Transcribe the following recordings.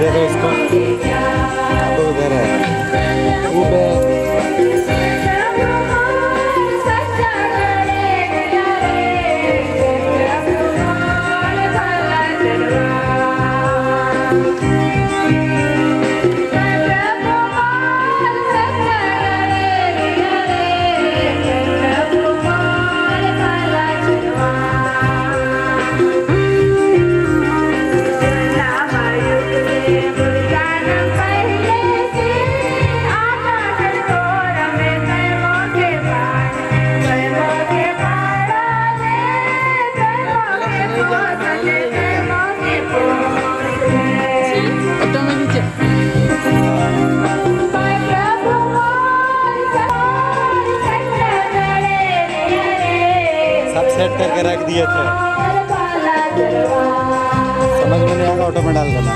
देखो इसको, अब उधर है ऊपर। सब सेट करके रख दिए थे, समझ में नहीं आएगा ऑटो में डाल देना।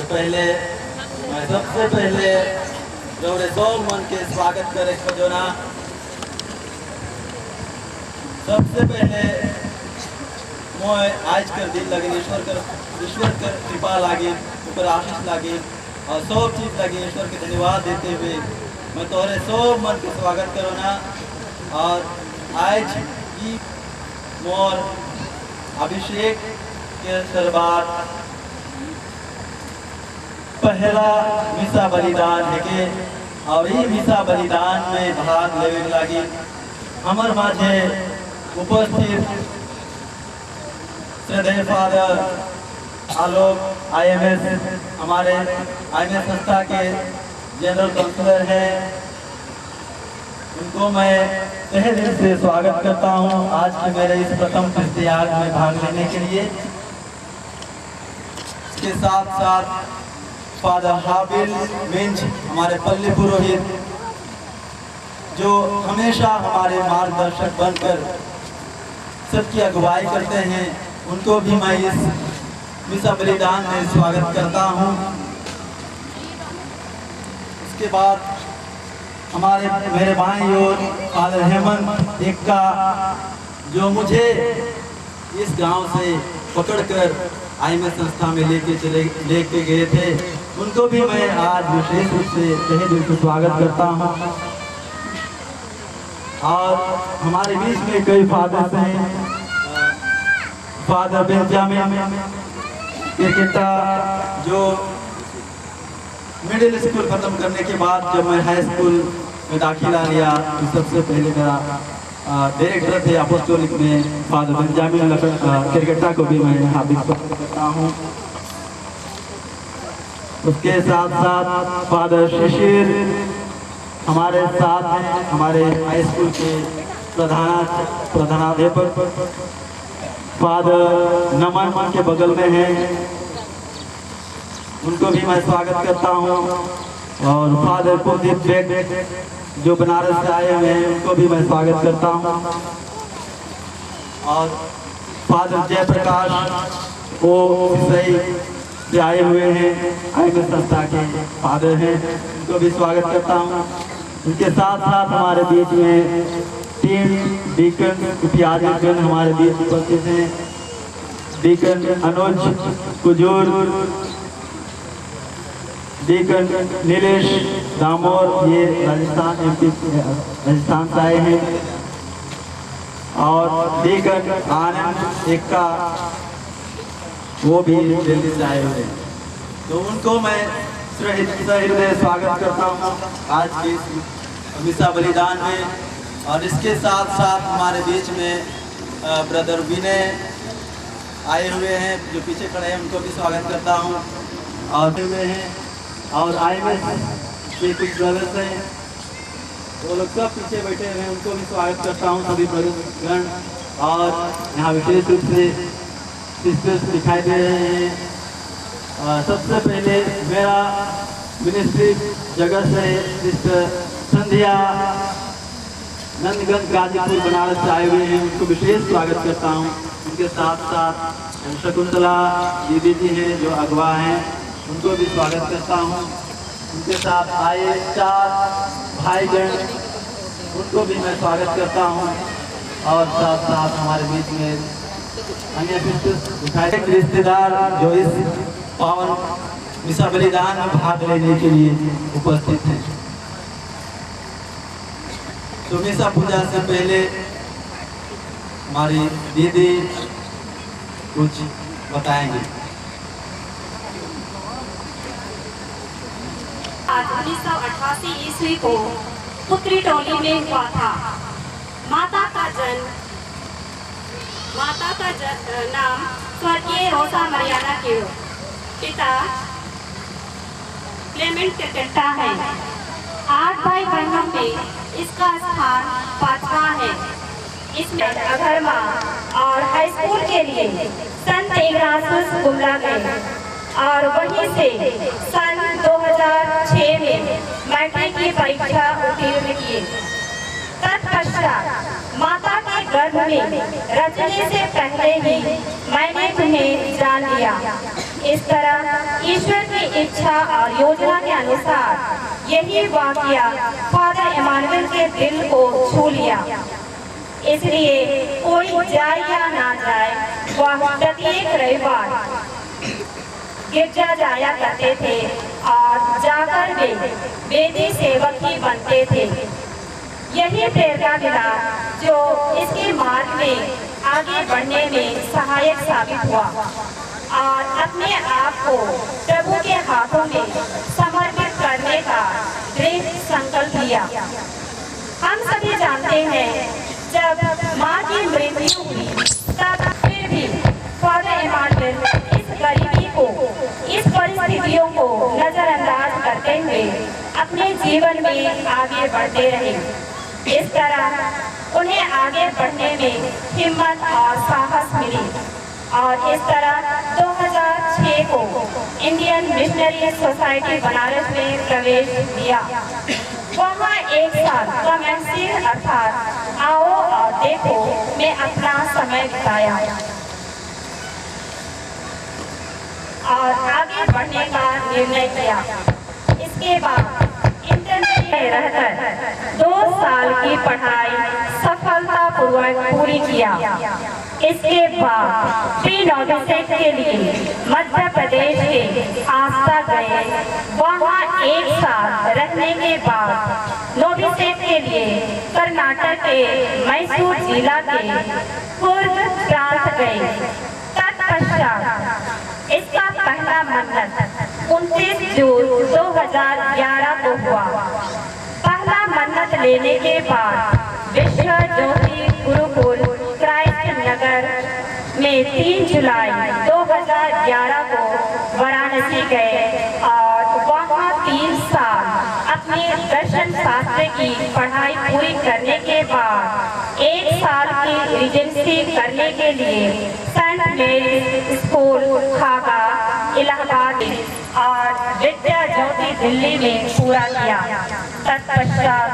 पहले मैं सबसे पहले जोरे सौ मन के स्वागत करे खोजना। सबसे पहले मोय आज कर दिन लगे ईश्वर कर कृपा लागे, ऊपर आशीष लागे और सब चीज़ लगे ईश्वर के धन्यवाद देते हुए मैं तोहरे सब मन के स्वागत करो ना। और आज की मोर अभिषेक के दरबार पहला मिसा बलिदान है के और ये मिसा बलिदान में भाग लेवे लगी हमार माझे उपस्थित श्रद्धेय फादर आलोक IMS हमारे IMS संस्था के जनरल काउंसलर हैं, उनको मैं तहे दिल से स्वागत करता हूं आज के मेरे इस प्रथम कृष्टयाग में भाग लेने के लिए। इसके साथ साथ फादर हाबिल मिंज हमारे पल्ली पुरोहित जो हमेशा हमारे मार्गदर्शक बनकर सबकी अगुवाई करते हैं, उनको भी मैं इस मिसा बलिदान में स्वागत करता हूं। इसके बाद हमारे मेरे भाई और फादर हेमंत एक्का जो मुझे इस गांव से पकड़कर IMS संस्था में लेके गए थे, उनको भी मैं आज विशेष रूप से तहे दिल से स्वागत करता हूं। और हमारे बीच में कई फादर्स हैं, फादर बेंजामिन केकेटा जो मिडिल स्कूल खत्म करने के बाद जब मैं हाई स्कूल में दाखिला लिया तो सबसे पहले मेरा डायरेक्टर थे अपोस्टोलिक में फादर बेंजामिन केकेटा को भी मैं हार्दिक स्वागत करता हूँ। उसके साथ साथ फादर शिशिर हमारे साथ हैं, हमारे हाई स्कूल के प्रधानाध्यापक फादर नमन के बगल में हैं, उनको भी मैं स्वागत करता हूं। और फादर कुलदीप बेग जो बनारस से आए हुए हैं, उनको भी मैं स्वागत करता हूं। और फादर जयप्रकाश वो सही से आए हुए हैं, IMS संस्था के फादर हैं, उनको भी स्वागत करता हूं। उनके साथ साथ हमारे बीच में टीम डीकन इतिहास हमारे बीच उपस्थित हैं, डीकन अनुज कुजूर, डीकन नीलेश दामोर, ये राजस्थान MP राजस्थान से आए हैं। और डीकन आनंद एक्का वो भी दिल्ली से आए हुए हैं, तो उनको मैं हृदय स्वागत करता हूँ आज के मिसा बलिदान में। और इसके साथ साथ हमारे बीच में ब्रदर विनय आए हुए हैं जो पीछे खड़े हैं, उनको भी स्वागत करता हूँ। और हुए हैं और IMS के कुछ ब्रदर्स हैं, वो लोग सब पीछे बैठे हुए हैं, उनको भी स्वागत करता हूँ सभी ब्रदर्सगण। और यहाँ विशेष रूप से सिस्टर्स दिखाई दे रहे हैं। सबसे पहले मेरा मिनिस्ट्री जगह से सिस्टर संध्या नंदगंज गाजीपुर बनारस से आए हुए हैं, उनको विशेष स्वागत करता हूँ। उनके साथ साथ शकुंतला दीदी जी हैं जो अगवा हैं, उनको भी स्वागत करता हूँ। उनके साथ आए 4 भाईगण, उनको भी मैं स्वागत करता हूँ। और साथ साथ हमारे बीच में अन्य दिखाए रिश्तेदार जो इस पावन मिसा बलिदान में भाग लेने के लिए उपस्थित हैं। तो मिसा पूजा से पहले हमारी दीदी कुछ बताएंगे। 1988 ईस्वी को पुत्री टोली में हुआ था। माता का नाम स्वर्गीय रोसा मरियाना के पिता क्लेमेंट केकेटा है। 8 भाई बहनों में इसका स्थान 5वां है। इसमें अगरमा और हाई स्कूल के लिए सन इग्नासियस गुमला गए और वहीं से सन 2006 में मैट्रिक की परीक्षा उत्तीर्ण किए। तत्पश्चात माता के गर्भ में रचने से पहले ही मैंने तुम्हें जान लिया। इस तरह ईश्वर की इच्छा और योजना के अनुसार यही वाकया फादर इमानुएल के दिल को छू लिया। इसलिए कोई जाए या ना जाए, वह प्रत्येक रविवार गिरजा जाया करते थे और जाकर वे वेदी सेवक ही बनते थे। यही प्रेरणा मिला जो इसके मार्ग में आगे बढ़ने में सहायक साबित हुआ और अपने आप को प्रभु के हाथों में समर्पित करने का दृढ़ संकल्प लिया। हम सभी जानते हैं जब माँ की मृत्यु हुई तब फिर भी फादर इमानुएल इस गरीबी को, इस परिस्थितियों को नजरअंदाज करते हुए अपने जीवन में आगे बढ़ते रहे। इस तरह उन्हें आगे बढ़ने में हिम्मत और साहस मिली और इस तरह 2006 को इंडियन मिशनरी सोसाइटी बनारस में प्रवेश दिया। वहाँ एक साल कमेंसिल अर्थात आओ और देखो में अपना समय बिताया और आगे बढ़ने का निर्णय किया। इसके बाद इंटरनेट में रहकर 2 साल की पढ़ाई सफलतापूर्वक पूरी किया। इसके बाद प्री नोविसेट के लिए मध्य प्रदेश के आस्था गए। वहाँ 1 साल रहने के बाद नोविसेट के लिए कर्नाटक के मैसूर जिला के कुर्ग प्रांत गए। तत्पश्चात इसका पहला मन्नत 29 जून 2011 को हुआ। पहला मन्नत लेने के बाद विश्व ज्योति गुरुकुल क्राइस्ट नगर में 3 जुलाई 2011 को वाराणसी गए और वहाँ 3 साल अपनी दर्शन शास्त्र की पढ़ाई पूरी करने के बाद 1 साल की रेजिडेंसी करने के लिए सेंट मेरी स्कूल खागा इलाहाबाद और विद्या ज्योति दिल्ली में पूरा किया। तत्पश्चात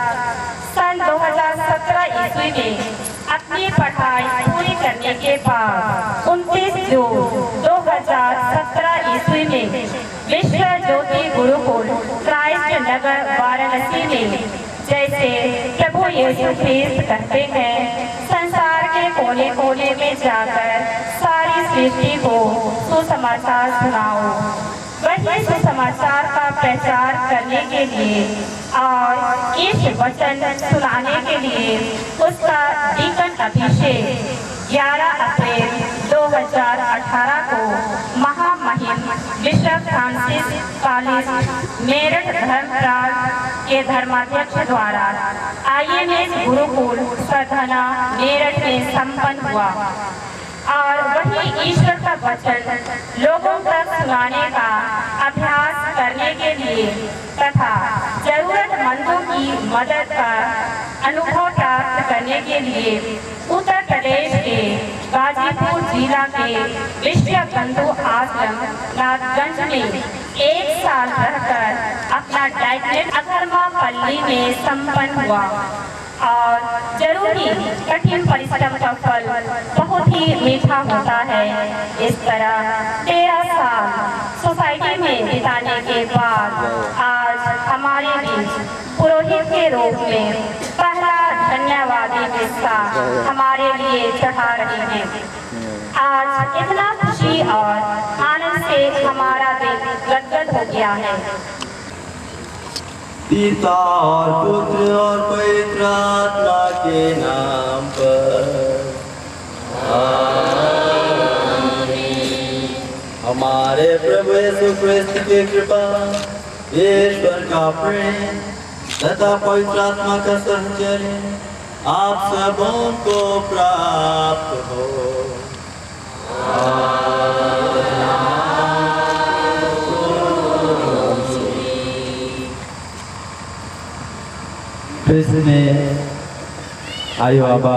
सन 2017 ईस्वी में अपनी पढ़ाई पूरी करने के बाद 29 जून 2017 ईस्वी में विश्व ज्योति गुरुकुल क्राइस्ट नगर वाराणसी में, जैसे प्रभु यीशु ख्रीस्त कहते हैं, संसार के कोने कोने में जाकर सारी सृष्टि को सुसमाचार सुनाओ। वही सुसमाचार का प्रचार करने के लिए और इस वचन सुनाने के लिए उसका डीकन अभिषेक 11 अप्रैल 2018 को महामहिम बिशप फ्रांसिस कॉलेज मेरठ धर्मराज के धर्माध्यक्ष द्वारा IMS गुरुकुल सरधना मेरठ में संपन्न हुआ और वही ईश्वर का वचन लोगों तक सुनाने का अभ्यास करने के लिए तथा जरूरतमंदों की मदद का अनुभव प्राप्त करने के लिए उत्तर प्रदेश के गाजीपुर जिला के विश्व बंधु आश्रम नाथगंज में 1 साल रहकर अपना डायरेक्ट अधर्मापल्ली में संपन्न हुआ और जरूरी कठिन परिश्रम का फल बहुत ही मीठा होता है। इस तरह 13 साल सोसाइटी में बिताने के बाद आज हमारे बीच पुरोहित के रूप में पहला धन्यवादी किस्सा हमारे लिए चढ़ा रहे हैं। आज इतना खुशी और आनंद से हमारा दिल गदगद हो गया है। पिता और पुत्र और पवित्र आत्मा के नाम पर आमीन। हमारे प्रभु यीशु ख्रीस्त की कृपा, ईश्वर का प्रेम तथा पवित्र आत्मा का संचरण आप सबों को प्राप्त हो। में आयो बाबा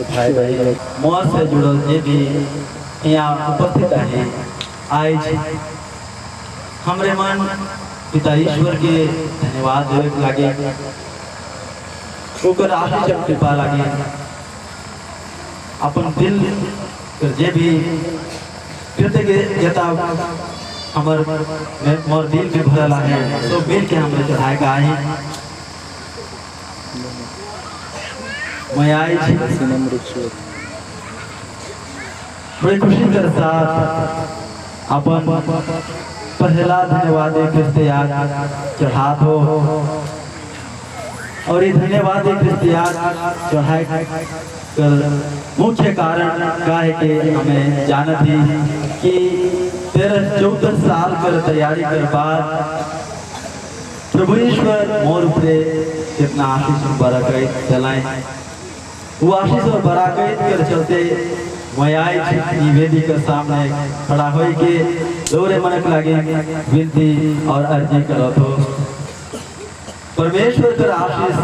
भाई भाई मौत से जुड़ल जे भी यहाँ उपस्थित है, आज हमरे मन पिता ईश्वर के धन्यवाद देवे लगे, ओकर आशीष जब कृपा लगे, अपन दिल कर जे भी कृतज्ञता हमर मोर दिल में भरल है तो मिल के हमरे चढ़ाए का है मैं आई छी सिनेम वृक्ष बड़ी खुशी के साथ अपन पहला धन्यवाद क्रिस्तियान चढ़ात हो और ये धन्यवाद क्रिस्तियान चढ़ाए कर मुख्य कारण का है कि हमें जानत ही कि 13-14 साल कर तैयारी कर बाद प्रभु ईश्वर मोर ऊपरे कितना आशीष बरकत चलाए वो आशीष और बरकत कर चलते मैं आई वेदी के सामने खड़ा हो के दौरे मनक लगे विनती और अर्जी करो तो परमेश्वर कर आशीष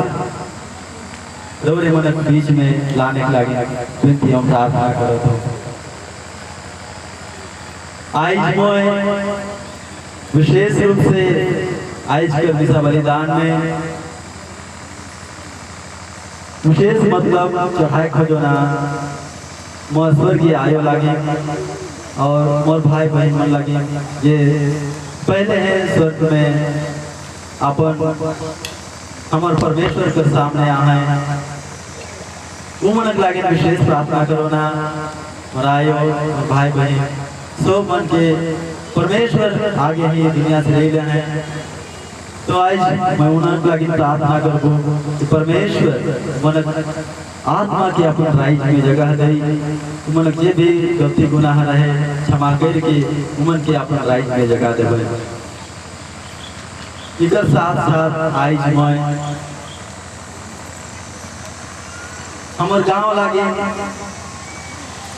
दौरे मनक बीच में लाने लगे विनती हम प्रार्थना करो तो आज मैं विशेष रूप से आज के मिसा बलिदान में विशेष मतलब चढ़ाई खजोना मोर स्वर्गीय आयो लगे और मोर भाई बहन मन लगे ये पहले है स्वर्ग में अपन हमार परमेश्वर के सामने आए वो मनक लगे विशेष प्रार्थना करो ना मरायो भाई बहन सब मन के परमेश्वर आगे ही दुनिया से ले रहे हैं तो आज मैं उन्हें लगी प्रार्थना करूँ कि परमेश्वर मन आत्मा के अपन राइज में जगह दई मन जे भी गलती गुनाह रहे क्षमा करके उमन के अपन राइज में जगह देवे इधर साथ साथ आज मैं हमार गांव लागे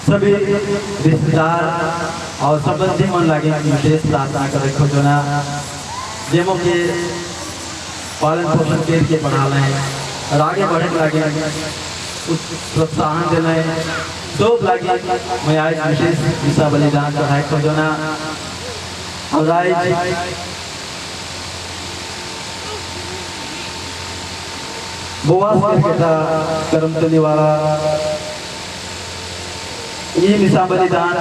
सभी रिश्तेदार और संबंधी मन लागे विशेष प्रार्थना करे खोजना जेमो के पालन पोषण के पढ़ा लें और आगे बढ़ने लगे प्रोत्साहन देना तो लगे मैं आज विशेष मिसा बलिदान चढ़ाए खोजना और आज बोआस के कर्मचारी वाला ये मिसा बलिदान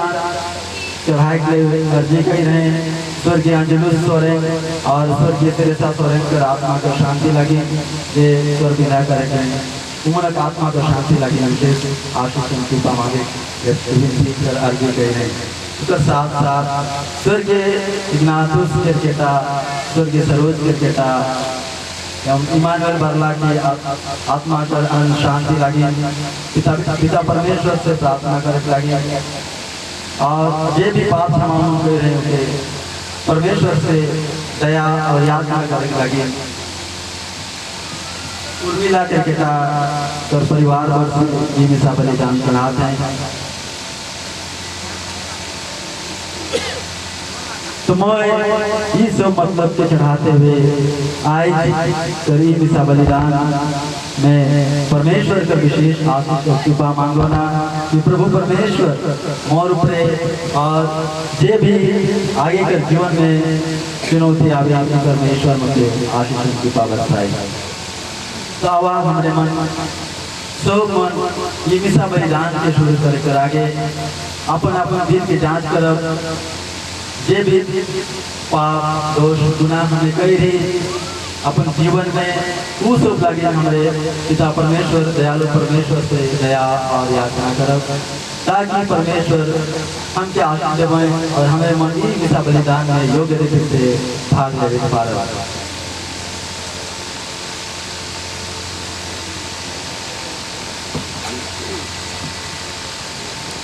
चढ़ाए के लिए अर्जी कही रहे स्वर्गीय अंजलि सोरेन और स्वर्गीय तेरेसा सोरेन कर आत्मा को शांति लगी ये स्वर्ग विदा करेंगे उमरक आत्मा को शांति लगी विशेष आशीष कृपा मांगे विनती कर अर्जी कही रहे उसका साथ साथ स्वर्गीय इग्नातुस क्रिकेटा स्वर्गीय सरोज क्रिकेटा इमानुएल बरला की आत्मा को शांति लगी पिता परमेश्वर से प्रार्थना करने लगी और ये भी पाप क्षमा कर रहे थे परमेश्वर से दया और याचना करने लगी उर्मिला क्रिकेटा और परिवार वर्ष ये मिसा बलिदान चढ़ाते हैं तो मैं ये सब मतलब के चढ़ाते हुए आज करीब मिसा बलिदान में परमेश्वर का विशेष आशीष और कृपा मांगो ना कि प्रभु परमेश्वर मोर ऊपरे और जे भी आगे के जीवन में चुनौती आवे आपकी परमेश्वर मुझे आशीष और कृपा बरसाए तो आवा हमारे मन सब मन ये मिसा बलिदान के शुरू कर आगे अपन अपन दिल की जांच करब जे भी पाप दोष गुनाह हमें कही रही अपन जीवन में वो सब लगे हमारे पिता परमेश्वर दयालु परमेश्वर से दया और याचना करब ताकि परमेश्वर हम के आशीष देवें और हमें मन ही मिसा बलिदान में योग्य रीति से भाग ले पाए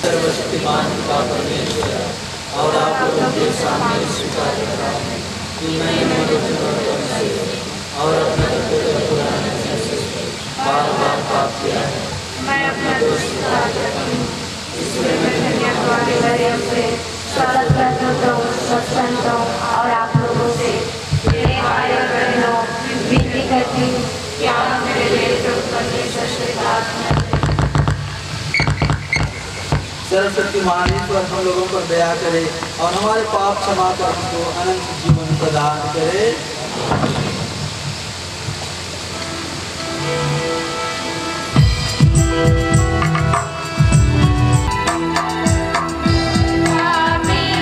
सर्वशक्तिमान का परमेश्वर और आप लोगों के सामने स्वीकार करता हूं कि मैंने और अपने बार-बार पाप किया है। मैं अपना दोष स्वीकार करती हूँ इसलिए मैं धन्यवाद से स्वागत करता हूँ सत्संग और आप लोगों से मेरे भाई और बहनों विनती करती हूँ कि आप मेरे लिए प्रभु परमेश्वर से प्रार्थना सरस्वती महानीश्वर हम लोगों पर दया करे और हमारे पाप क्षमा कर हमको अनंत जीवन प्रदान करे। आमीन।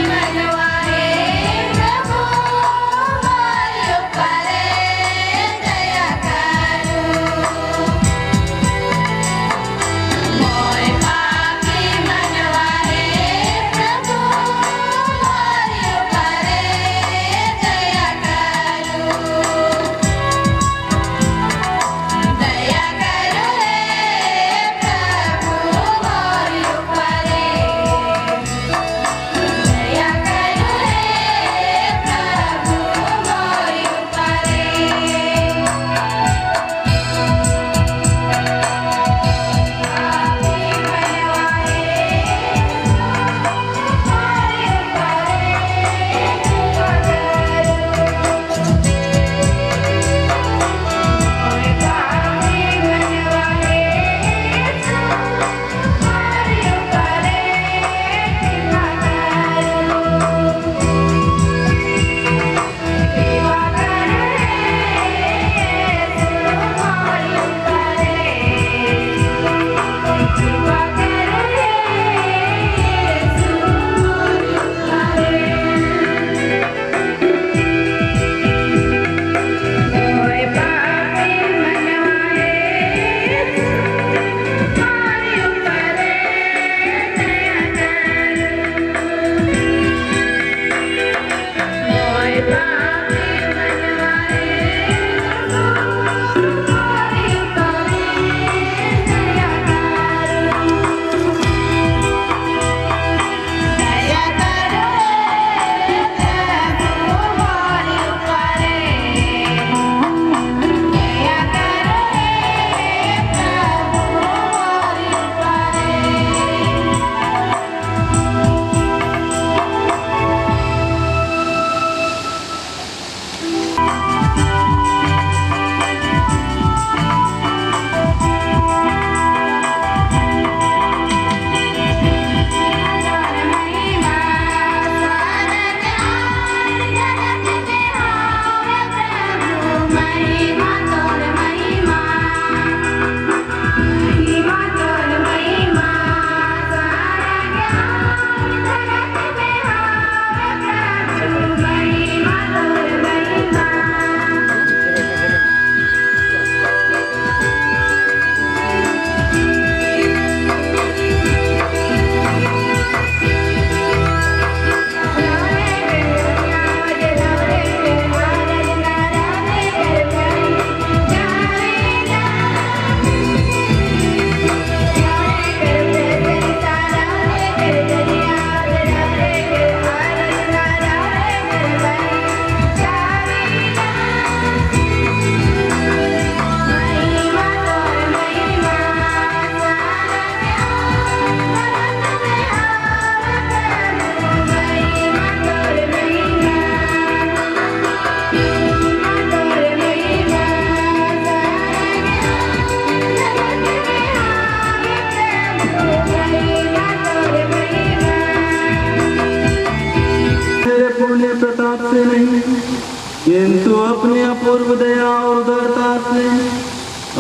किंतु अपनी अपूर्व दया और उदारता से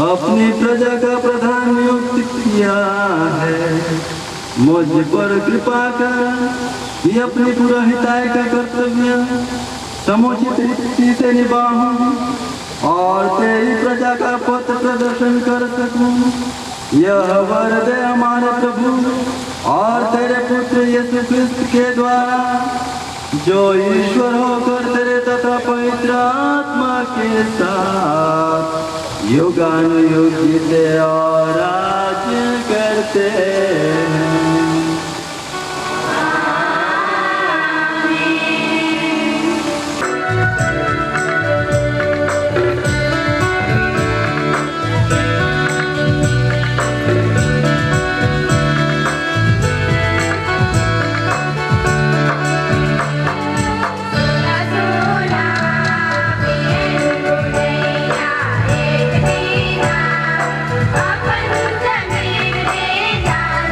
अपनी प्रजा का प्रधान नियुक्त किया है। मुझ पर कृपा कर कि अपनी पुरोहिताई का कर्तव्य समुचित रीति से निभाऊं और तेरी प्रजा का पथ प्रदर्शन कर सकूं। यह वर दे हमारे प्रभु और तेरे पुत्र यीशु क्रिस्त के द्वारा, जो ईश्वर होकर तेरे तथा पवित्र आत्मा के साथ युगानुयुग जीते और राज्य करते हैं। अपन जमीन दे जान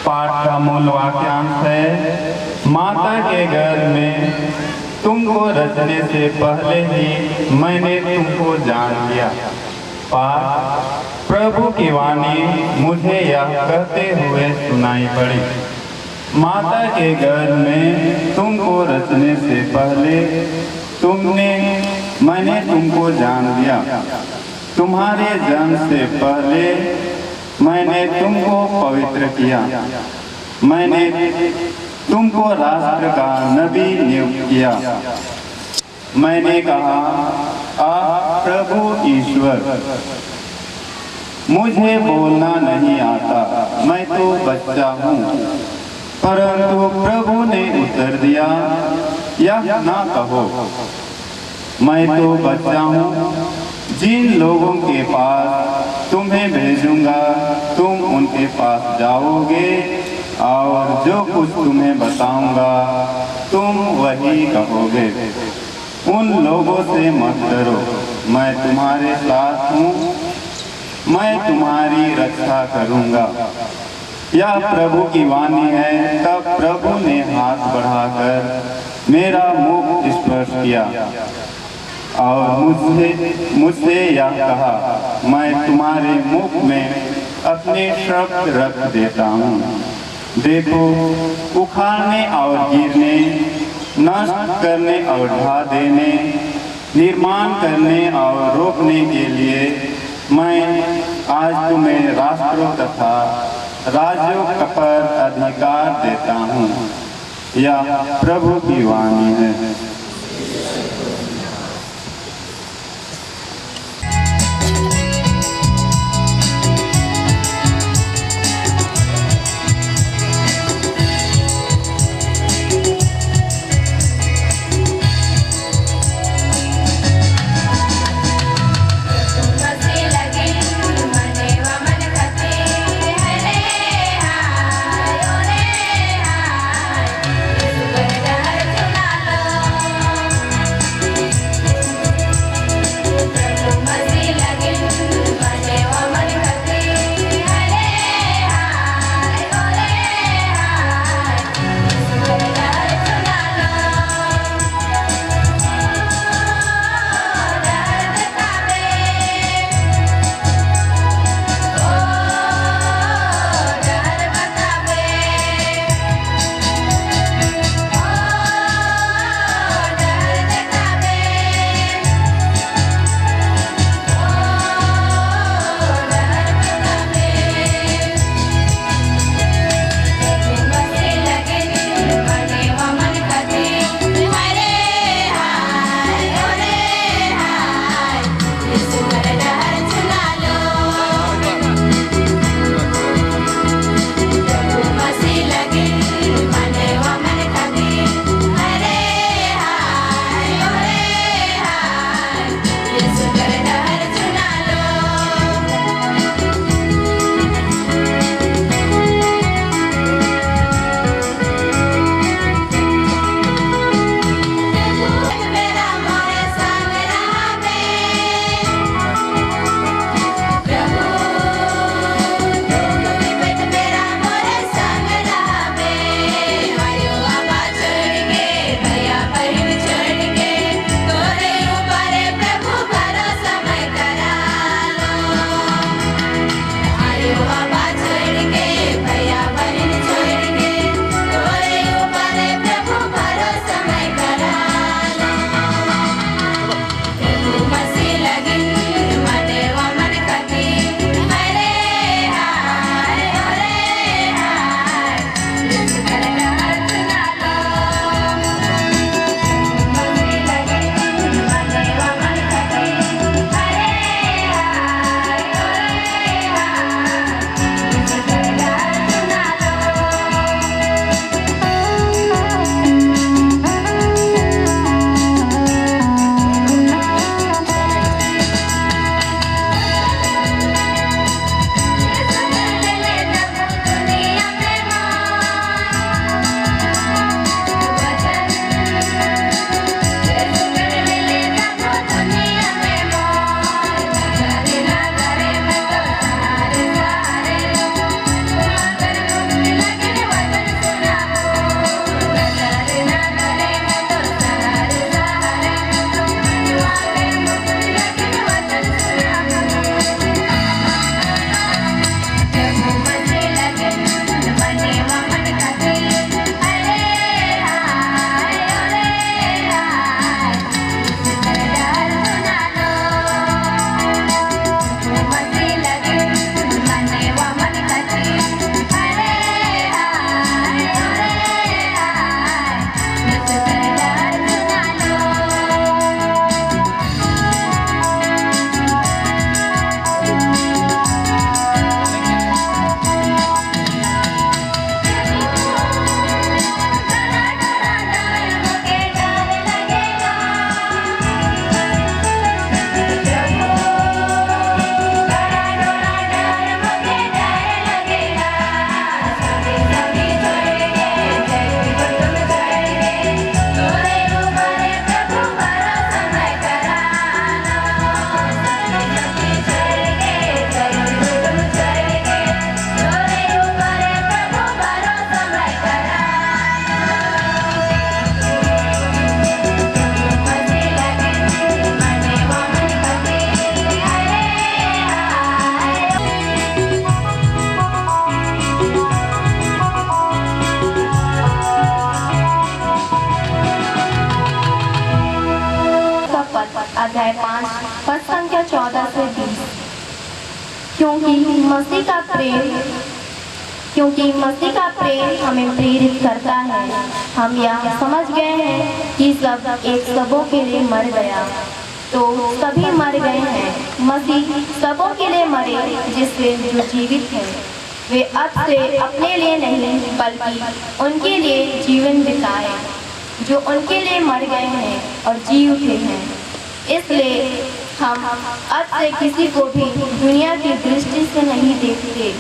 पाठ का मूल वाक्यांश है, माता के गर्भ में तुमको रचने से पहले ही मैंने तुमको जान लिया। पाठ, प्रभु की वाणी मुझे यह कहते हुए सुनाई पड़ी, माता के गर्भ में तुमको रचने से पहले मैंने तुमको जान लिया। तुम्हारे जन्म से पहले मैंने तुमको पवित्र किया। मैंने तुमको राष्ट्र का नबी नियुक्त किया। मैंने कहा, प्रभु ईश्वर, मुझे बोलना नहीं आता, मैं तो बच्चा हूँ। परंतु प्रभु ने उत्तर दिया, यह ना कहो, मैं तो बच्चा हूँ। जिन लोगों के पास तुम्हें भेजूंगा तुम उनके पास जाओगे और जो कुछ तुम्हें बताऊंगा तुम वही कहोगे। उन लोगों से मत डरो, मैं तुम्हारे साथ हूँ, मैं तुम्हारी रक्षा करूंगा। यह प्रभु की वाणी है। तब प्रभु ने हाथ बढ़ाकर मेरा मुख स्पर्श किया और मुझसे यह कहा, मैं तुम्हारे मुख में अपने शब्द रख देता हूँ। देखो, उखाड़ने और गिरने, नष्ट करने और ढा देने, निर्माण करने और रोकने के लिए मैं आज तुम्हें राष्ट्रों तथा राज्यों पर अधिकार देता हूँ। यह प्रभु की वाणी है। अध्याय 5 पद संख्या 14 से 20। क्योंकि मसीह का प्रेम हमें प्रेरित करता है। हम यह समझ गए हैं कि सब एक सबों के लिए मर गया, तो सभी मर गए हैं। मसीह सबों के लिए मरे, जिससे जो जीवित हैं वे अब से अपने लिए नहीं बल्कि उनके लिए जीवन बिताए जो उनके लिए मर गए हैं और जी उठे हैं। इसलिए हम अब से किसी को भी दुनिया की दृष्टि से नहीं देखते।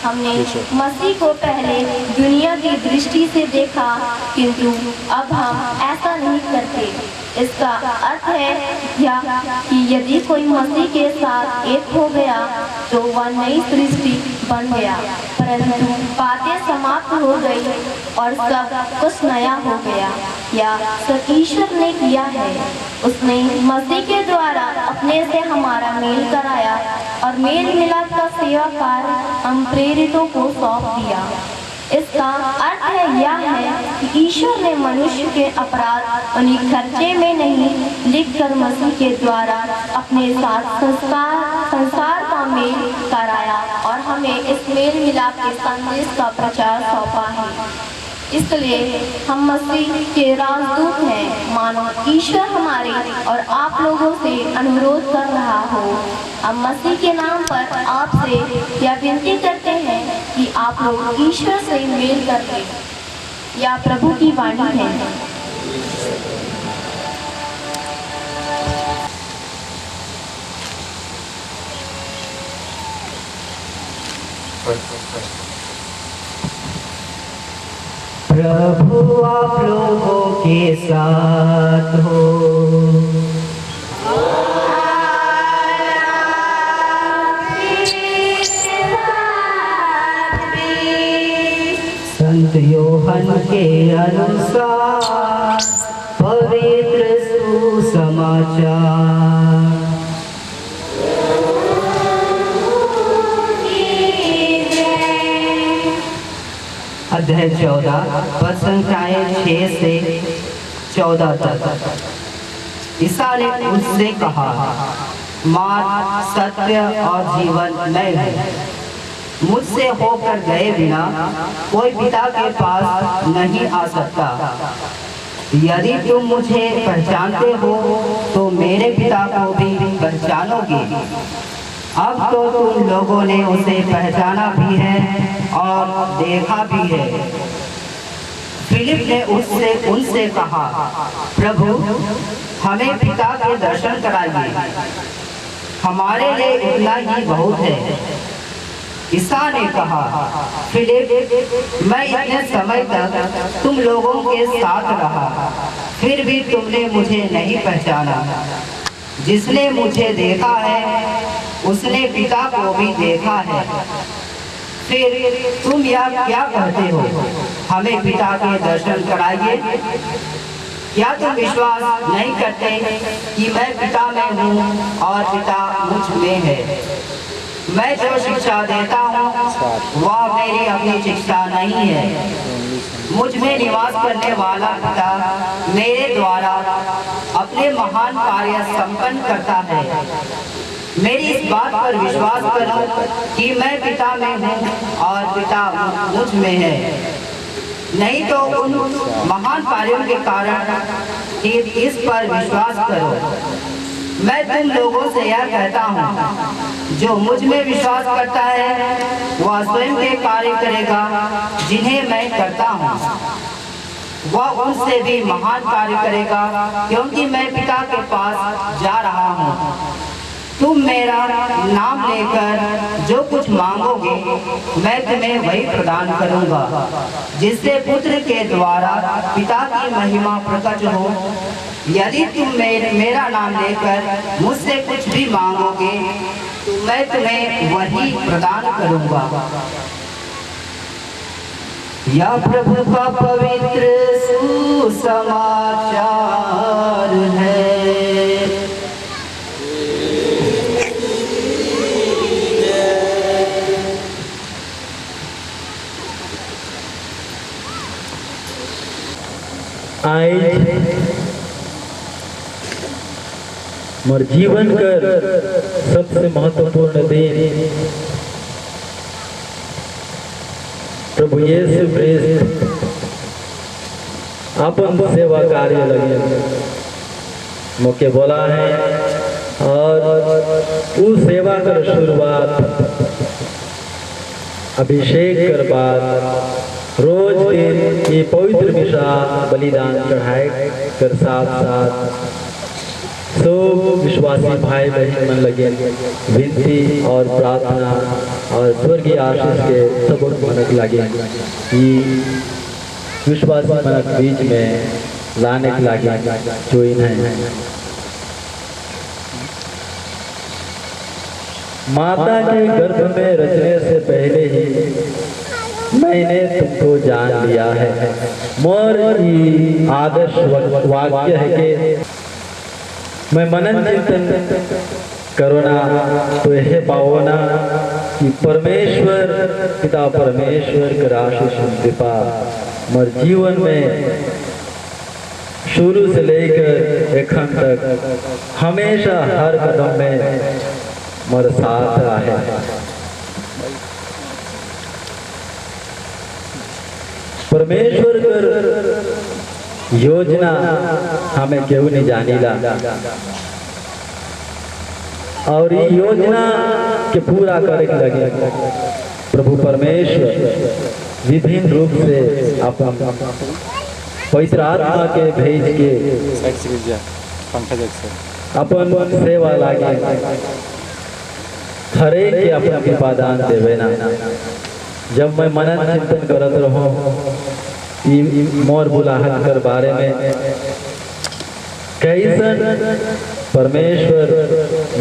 हमने मसीह को पहले दुनिया की दृष्टि से देखा, किंतु अब हम ऐसा नहीं करते। इसका अर्थ है यह कि यदि कोई मसीह के साथ एक हो गया तो वह नई सृष्टि बन गया, परंतु बातें समाप्त हो गई और सब कुछ नया हो गया। या सब ईश्वर ने किया है, उसने मसीह के द्वारा अपने से हमारा मेल कराया और मेल मिलाप का सेवा कार्य हम प्रेरितों को सौंप दिया। इसका अर्थ यह है कि ईश्वर ने मनुष्य के अपराध उन्हीं खर्चे में नहीं लिखकर मसीह के द्वारा अपने साथ संसार का मेल कराया और हमें इस मेल मिलाप के संदेश का प्रचार सौंपा है। इसलिए हम मसीह के राजदूत हैं, मानो ईश्वर हमारे और आप लोगों से अनुरोध कर रहा हो। हम मसीह के नाम पर आपसे यह विनती करते हैं कि आप लोग ईश्वर से मेल करें। या प्रभु की वाणी है। प्रभु आप लोगों के साथ हो। संत योहन के अनुसार पवित्र सुसमाचार। अध्याय 14 पद संख्याएं 6 से 14 तक। ईसा ने उससे कहा, मार्ग, सत्य और जीवन मैं हूँ। मुझसे होकर गए बिना कोई पिता के पास नहीं आ सकता। यदि तुम मुझे पहचानते हो तो मेरे पिता को भी पहचानोगे। अब तो तुम लोगों ने उसे पहचाना भी है और देखा भी है। फिलिप ने उनसे कहा, प्रभु हमें पिता के दर्शन कराइए, हमारे लिए इतना ही बहुत है। ईसा ने कहा, फिलिप मैं इतने समय तक तुम लोगों के साथ रहा, फिर भी तुमने मुझे नहीं पहचाना। जिसने मुझे देखा है उसने पिता को भी देखा है। फिर तुम यह क्या कहते हो, हमें पिता के दर्शन कराइए? क्या तुम विश्वास नहीं करते कि मैं पिता में हूँ और पिता मुझ में है? मैं जो शिक्षा देता हूँ वह मेरी अपनी शिक्षा नहीं है। मुझ में निवास करने वाला पिता मेरे द्वारा अपने महान कार्य संपन्न करता है। मेरी इस बात पर विश्वास करो कि मैं पिता में हूँ और पिता मुझ में है। नहीं तो उन महान कार्यों के कारण इस पर विश्वास करो। मैं तुम लोगों से यह कहता हूँ, जो मुझ में विश्वास करता है वह स्वयं के कार्य करेगा जिन्हें मैं करता हूँ। वह उनसे भी महान कार्य करेगा, क्योंकि मैं पिता के पास जा रहा हूँ। तुम मेरा नाम लेकर जो कुछ मांगोगे मैं तुम्हें वही प्रदान करूँगा, जिससे पुत्र के द्वारा पिता की महिमा प्रकट हो। यदि तुम मेरा नाम लेकर मुझसे कुछ भी मांगोगे तो मैं तुम्हें वही प्रदान करूँगा। यह प्रभु का पवित्र सुसमाचार है। और जीवन कर सबसे महत्वपूर्ण दिन प्रभु यीशु ख्रिस्त अपन सेवा कार्य लगे मौके बोला है और उस सेवा कर शुरुआत अभिषेक कर बाद रोज दिन ये पवित्र मिशा बलिदान चढ़ाए कर साथ साथ सब विश्वासी भाई बहन मन लगे विनती और प्रार्थना और स्वर्गीय आशीष के सब मनक लगे कि विश्वासी मनक बीच में लाने के लगे जो इन्हें माता के गर्भ में रचने से पहले ही मैंने तुमको जान लिया है। मोर आदर्श वाक्य है कि मैं मनन चिंतन करोना तो यह पाओना कि परमेश्वर पिता परमेश्वर का आशीष कृपा मोर जीवन में शुरू से लेकर एखन तक हमेशा हर कदम में मोर साथ है। परमेश्वर कर योजना हमें क्यों नहीं जानीला और ये योजना के पूरा करे लगे प्रभु परमेश्वर विभिन्न रूप से अपन पवित्र आत्मा के भेज के अपन सेवा लागे हरेक के अपन कृपा दान देवे ना। जब मैं मनन चिंतन करत रहूं मोर बुलाहट कर बारे में कैसन परमेश्वर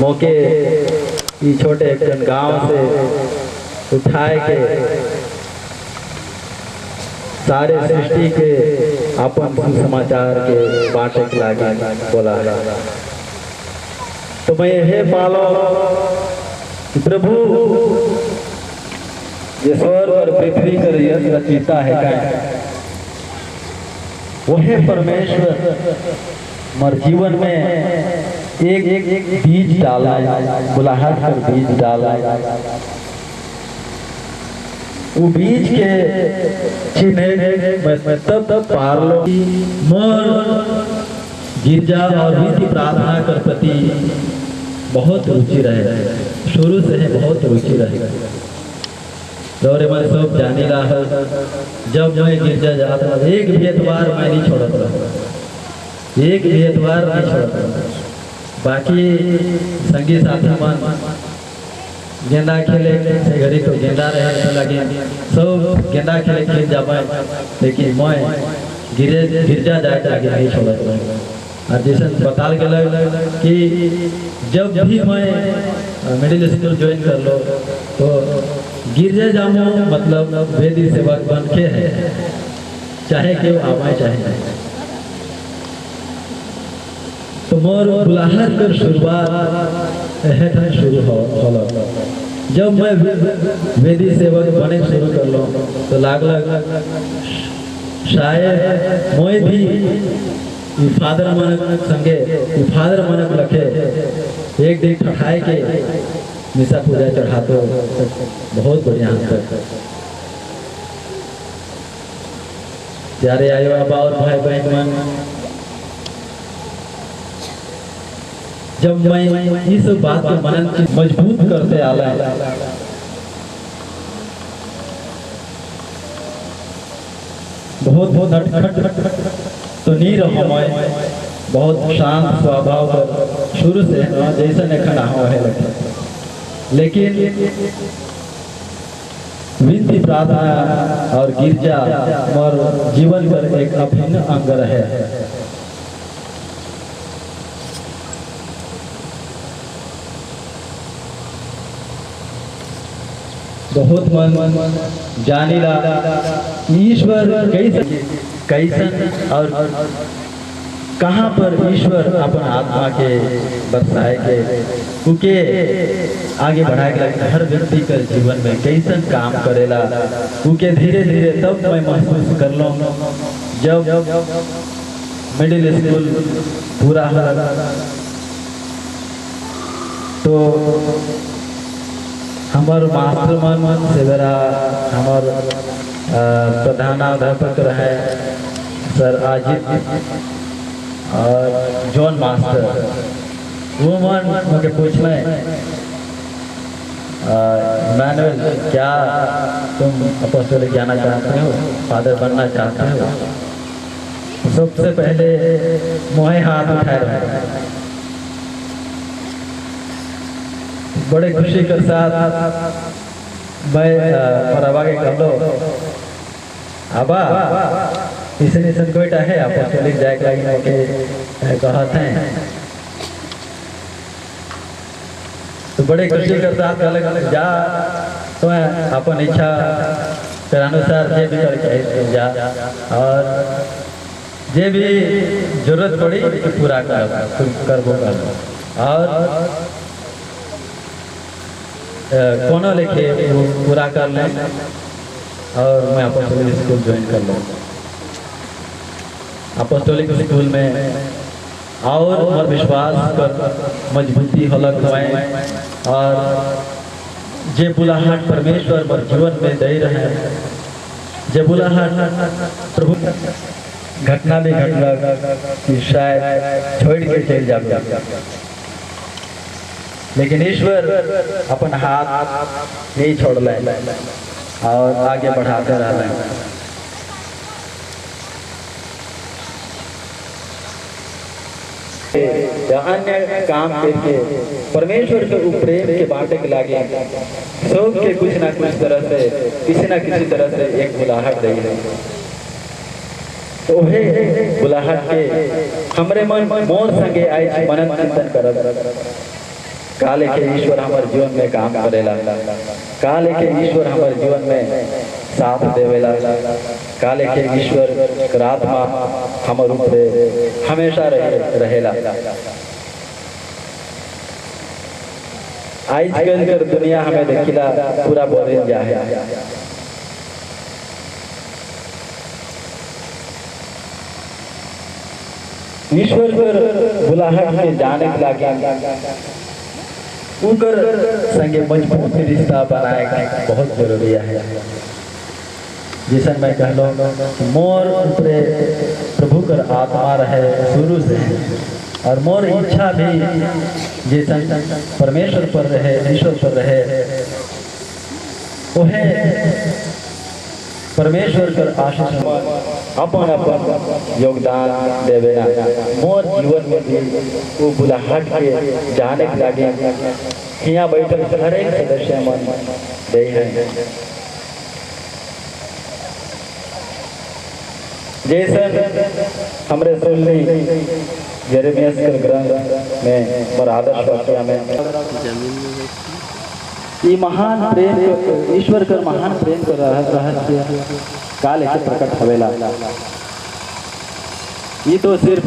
मौके ये छोटे एक गांव से उठाए के सारे सृष्टि के अपन सुसमाचार के बांटे के लागे बोला तो मैं यह पालो कि प्रभु ये स्वर्ग और पृथ्वी कर रचयिता है क्या वह परमेश्वर मर जीवन में एक बीज डाला है बुलाहट कर बीज डाला है। वो बीज के चिन्ह तब पार लो मोर गिरजा और विधि प्रार्थना कर प्रति बहुत रुचि रहे शुरू से है बहुत रुचि रहे दौरे में सब जाने रहा है। जब मैं गिरजा जाता था एक भी एतवार मैं नहीं छोड़ता रहा एक भी एतवार नहीं छोड़ता बाकी संगी साथी मन गेंदा खेले घड़ी तो गेंदा रहे तो लगे सब गेंदा खेले खेल जाए लेकिन मैं गिरजा जाए आगे नहीं छोड़ता और जैसे बताल गया कि जब भी मैं मिडिल स्कूल ज्वाइन कर लो तो गिरजा जामो मतलब वेदी सेवक बन के है चाहे क्यों आवाए चाहे तो मोर बुलाहट कर शुरुआत शुरू हो जब मैं वेदी सेवक बने शुरू कर लो तो लाग शायद मैं भी फादर मनक संगे फादर मनक रखे एक दिन ठठाए के मिसा पूजा चढ़ाते बहुत बढ़िया प्यारे आयो बाबा और भाई बहन मन जब मैं इस बात को मनन मजबूत करते आला बहुत बहुत नटखट तो नहीं रहो मैं बहुत शांत स्वभाव पर शुरू से जैसे ने खड़ा हुआ है लेकिन विनती प्रार्थना और गिरजा और जीवन पर एक अभिन्न अंग है। बहुत मन जानीला ईश्वर कैसन और कहाँ पर ईश्वर अपन आत्मा के बरसाए के क्योंकि आगे बढ़ाए के हर व्यक्ति के जीवन में कैसन काम करेला क्योंकि धीरे धीरे तब मैं महसूस कर लूँ जब मिडिल स्कूल पूरा तो हमार मास्टर मन से बेरा हमार प्रधानाध्यापक रहे सर अजित और जॉन मास्टर वो मन मुझे पूछना मैनुअल क्या तुम अपॉस्टोलिक जाना चाहते हो, फादर बनना चाहते हो? सबसे पहले मोहे हाथ उठाए रहे, बड़े खुशी के साथ मैं परवा के कर लो आबा इसन कोईटा है अपॉस्टोलिक जाए के कहत हैं। तो बड़े खुशी के साथ अलग जा तो अपन इच्छा के अनुसार जे भी करके जा और जे भी जरूरत पड़ी तो पूरा करबो और कोनो लेके वो पूरा कर लें और मैं अपॉस्टोलिक स्कूल ज्वाइन कर लूँ। अपॉस्टोलिक स्कूल में और मोर विश्वास कर मजबूती हलक हुए और जे बुलाहट परमेश्वर मोर जीवन में दे रहे जे बुलाहट प्रभु घटना भी घटना कि शायद छोड़ के चल जाए, लेकिन ईश्वर अपन हाथ नहीं छोड़ ले और आगे बढ़ाते रह रहे। अन्य काम करके परमेश्वर के प्रेम के बांटे के लागे सब के कुछ ना कुछ तरह से किसी ना किसी तरह से एक बुलाहट दे रही। ओहे बुलाहट के हमरे मन मोर संगे आए मनन चिंतन करब काले के ईश्वर हमारे जीवन में काम करेला, काले के ईश्वर हमारे जीवन में साथ देवेला, काले के ईश्वर आत्मा हमारे ऊपर हमेशा रहेला। आजकल कर दुनिया हमें देखिला पूरा बदल जा है। ईश्वर पर बुलाहट में जाने के लागे उनकर संगे मजबूत रिश्ता बनाएगा बहुत जरूरी है। जैसा मैं कह लो मोर ऊपरे प्रभु कर आत्मा रहे शुरू से और मोर इच्छा भी जैसा परमेश्वर पर रहे ईश्वर पर रहे वह परमेश्वर कर आशीष अपन अपन योगदान देवेना। मोर जीवन में भी वो बुलाहट के जाने के लागे यहाँ बैठल हर एक सदस्य मन दे है। जैसे हमरे सुनली यिर्मयाह के ग्रंथ में और आदर्श वाक्य में ये महान प्रेम ईश्वर कर महान प्रेम कर रहस्य काल के प्रकट हवेला। ये तो सिर्फ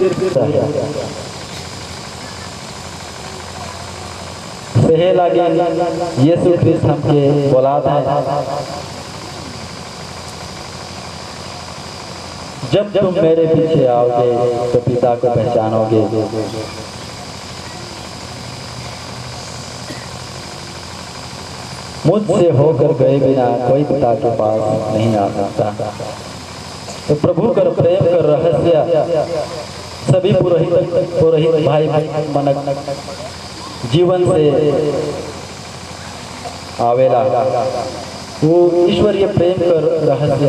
सहे लागे यीशु ख्रिस्त हमके औलाद है। जब तुम मेरे पीछे आओगे तो पिता को पहचानोगे। मुझसे होकर गए बिना कोई पिता के पास नहीं आ सकता। तो प्रभु कर प्रेम कर रहस्य सभी पुरोहित भाई मनक जीवन से आवेला। वो ईश्वरीय प्रेम कर रहस्य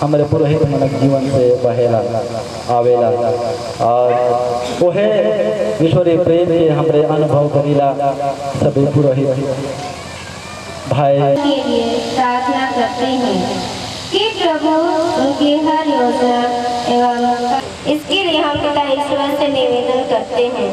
हमारे पुरोहित मनक जीवन से बहेला आवेला और वो है ईश्वरीय प्रेम के हमारे अनुभव करीला सभी पुरोहित भाई के लिए प्रार्थना करते हैं कि प्रभु उनकी हर योजना एवं इसके लिए हम पिता ईश्वर से निवेदन करते हैं